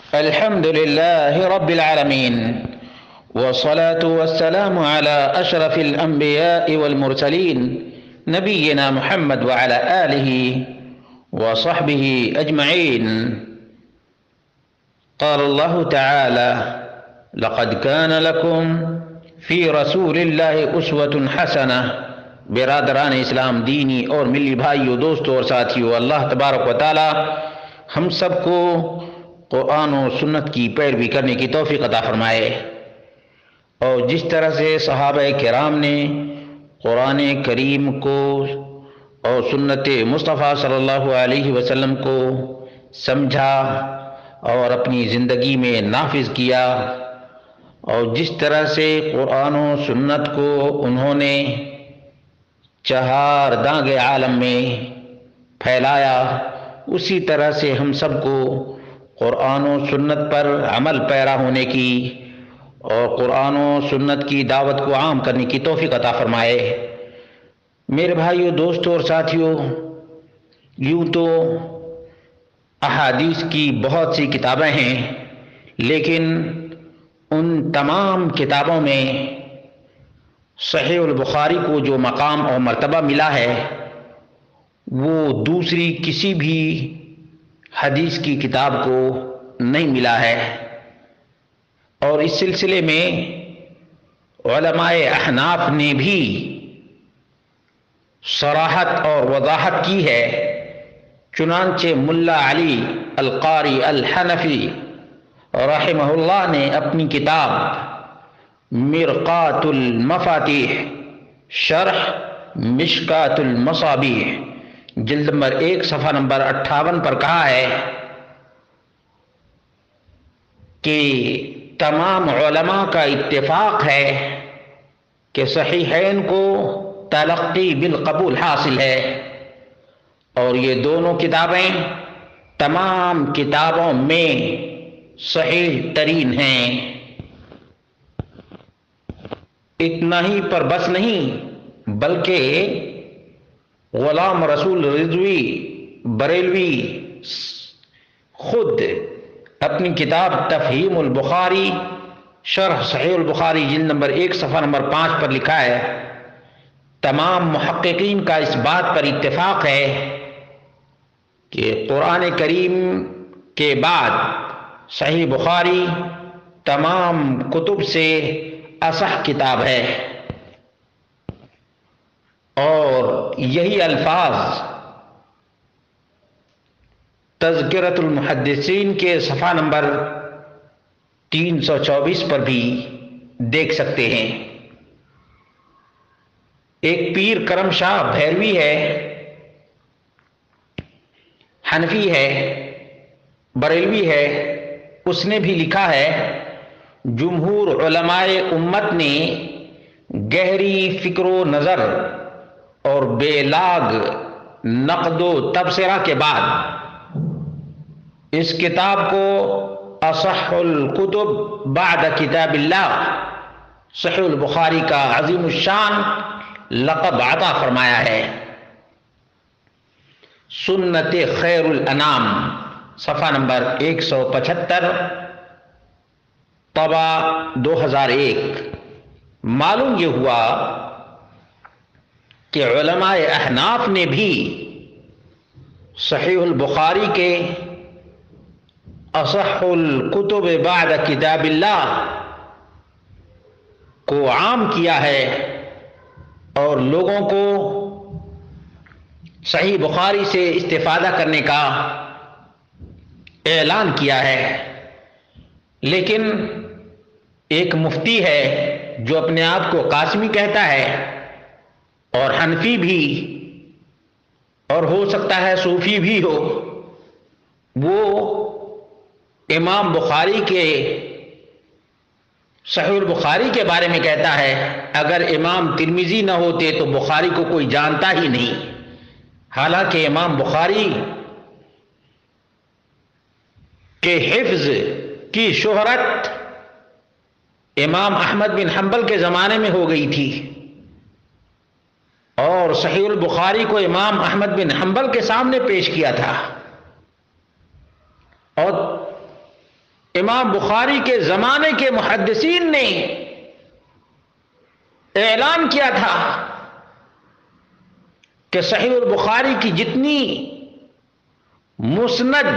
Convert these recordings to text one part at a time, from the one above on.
الحمد لله رب العالمين، والصلاة والسلام على أشرف الأنبياء والمرسلين نبينا محمد وعلى آله وصحبه أجمعين. قال الله تعالى: لقد كان لكم في رسول الله أسوة حسنة۔ برادران اسلام، دینی اور ملی بھائیوں، دوستوں اور ساتھیوں، اللہ تبارک و تعالی ہم سب کو قرآن و سنت کی پیروی کرنے کی توفیق عطا فرمائے، اور جس طرح سے صحابہ کرام نے قرآن کریم کو اور سنت مصطفیٰ صلی اللہ علیہ وسلم کو سمجھا اور اپنی زندگی میں نافذ کیا، اور جس طرح سے قرآن و سنت کو انہوں نے چہار دانگ عالم میں پھیلایا، اسی طرح سے ہم سب کو قرآن و سنت پر عمل پیرا ہونے کی اور قرآن و سنت کی دعوت کو عام کرنے کی توفیق عطا فرمائے۔ میرے بھائیوں، دوستوں اور ساتھیوں، یوں تو احادیث کی بہت سی کتابیں ہیں، لیکن ان تمام کتابوں میں صحیح البخاری کو جو مقام اور مرتبہ ملا ہے وہ دوسری کسی بھی حدیث کی کتاب کو نہیں ملا ہے۔ اور اس سلسلے میں علماء احناف نے بھی صراحت اور وضاحت کی ہے، چنانچہ ملا علی القاری الحنفی رحمہ اللہ نے اپنی کتاب مرقات المفاتیح شرح مشکات المصابیح جلد نمبر 1 صفحہ نمبر 58 پر کہا ہے کہ تمام علماء کا اتفاق ہے کہ صحیحین کو تلقی بالقبول حاصل ہے، اور یہ دونوں کتابیں تمام کتابوں میں صحیح ترین ہیں۔ اتنا ہی پر بس نہیں، بلکہ غلام رسول رضوی بریلوی خود اپنی کتاب تفہیم البخاری شرح صحیح البخاری جلد نمبر 1 صفحہ نمبر 5 پر لکھا ہے، تمام محققین کا اس بات پر اتفاق ہے کہ قرآن کریم کے بعد صحیح بخاری تمام کتب سے اصح کتاب ہے، اور یہی الفاظ تذکرۃ المحدثین کے صفحہ نمبر 324 پر بھی دیکھ سکتے ہیں۔ ایک پیر کرم شاہ بھیروی ہے، حنفی ہے، بریلوی ہے، اس نے بھی لکھا ہے، جمہور علماء امت نے گہری فکر و نظر اور بے لاگ نقد و تبصرہ کے بعد اس کتاب کو اصح الکتب بعد کتاب اللہ صحیح البخاری کا عظیم الشان لقب عطا فرمایا ہے۔ سنت خیر الانام صفحہ نمبر 175 طبع 2001۔ معلوم یہ ہوا کہ علماء احناف نے بھی صحیح البخاری کے اصح الکتب بعد کتاب اللہ کو عام کیا ہے اور لوگوں کو صحیح بخاری سے استفادہ کرنے کا اعلان کیا ہے۔ لیکن ایک مفتی ہے جو اپنے آپ کو قاسمی کہتا ہے، اور حنفی بھی، اور ہو سکتا ہے صوفی بھی ہو، وہ امام بخاری کے صحیح البخاری کے بارے میں کہتا ہے اگر امام ترمذی نہ ہوتے تو بخاری کو کوئی جانتا ہی نہیں، حالانکہ امام بخاری کے حفظ کی شہرت امام احمد بن حنبل کے زمانے میں ہو گئی تھی، اور صحیح البخاری کو امام احمد بن حنبل کے سامنے پیش کیا تھا، اور امام بخاری کے زمانے کے محدثین نے اعلان کیا تھا کہ صحیح البخاری کی جتنی مسند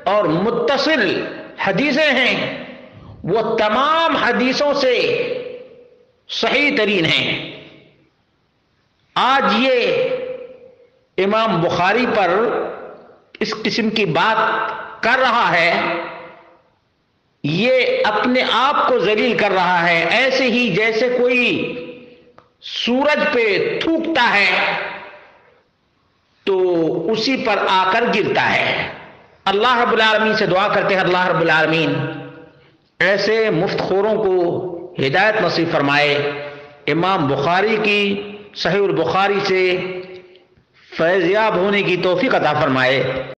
اور متصل حدیثیں ہیں وہ تمام حدیثوں سے صحیح ترین ہیں۔ آج یہ امام بخاری پر اس قسم کی بات کر رہا ہے، یہ اپنے آپ کو ذلیل کر رہا ہے، ایسے ہی جیسے کوئی سورج پہ تھوکتا ہے تو اسی پر آ کر گرتا ہے۔ اللہ رب العالمین سے دعا کرتے ہیں اللہ رب العالمین ایسے مفت خوروں کو ہدایت نصیب فرمائے، امام بخاری کی صحیح البخاری سے فیض یاب ہونے کی توفیق عطا فرمائے۔